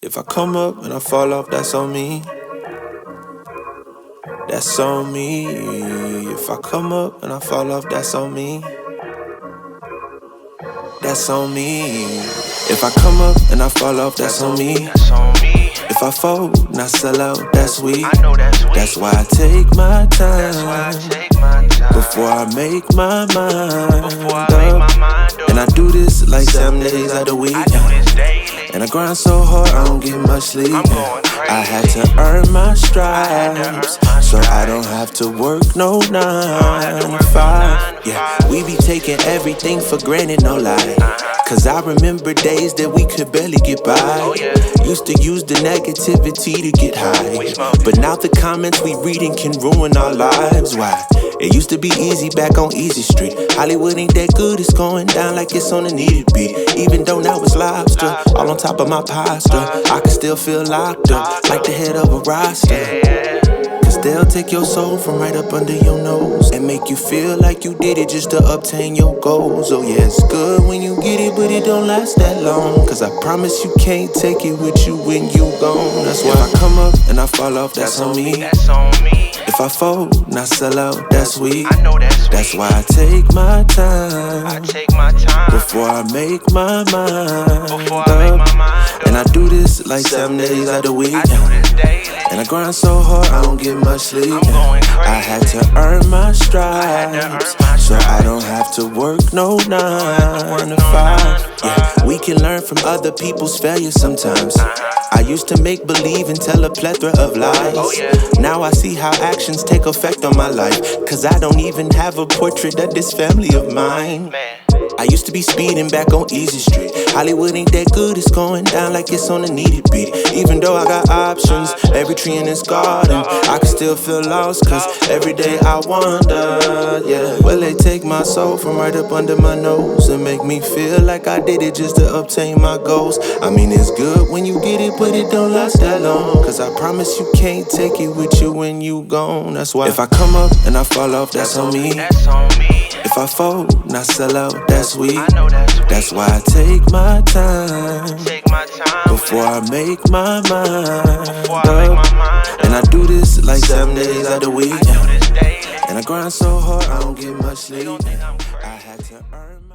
If I come up and I fall off, that's on me. That's on me. If I come up and I fall off, that's on me. That's on me. If I come up and I fall off, that's on me. If I fold and I sell out, that's weak. That's why I take my time before I make my mind up. And I do this like 7 days out of the week. And I grind so hard, I don't get much sleep. I had to earn my stripes, so I don't have to work no 9 to 5. Yeah, we be taking everything for granted, no lie. Cause I remember days that we could barely get by. Used to use the negativity to get high, but now the comments we reading can ruin our lives. Why? It used to be easy back on Easy Street. Hollywood ain't that good, it's going down like it's on a needed beat. Even though now it's lobster, all on top of my pasta, I can still feel locked up, like the head of a roster. Cause they'll take your soul from right up under your nose and make you feel like you did it just to obtain your goals. Oh yeah, it's good when you get it, but it don't last that long. Cause I promise you can't take it with you when you gone. That's why if I come up and I fall off, that's on me. If I fold and I sell out, that's weak. That's why I take my time before I make my mind up. And I do this like 7 days out of the week. And I grind so hard, I don't get much sleep. I had to earn my stripes, so I don't have to work no 9 to 5. Yeah, we can learn from other people's failures sometimes. I used to make believe and tell a plethora of lies. Now I see how actions take effect on my life. Cause I don't even have a portrait of this family of mine. I used to be speeding back on Easy Street. Hollywood ain't that good, it's going down like it's on a needed beat. Even though I got options, every tree in this garden, I can still feel lost, cause every day I wonder, yeah. Will they take my soul from right up under my nose and make me feel like I did it just to obtain my goals? I mean, it's good when you get it, but it don't last that long. Cause I promise you can't take it with you when you gone. That's why if I come up and I fall off, that's on me. If I fold and I sell out, that's weak. That's why I take my time before I make my mind up. And I do this like 7 days out of the week. And I grind so hard, I don't get much sleep. I had to earn my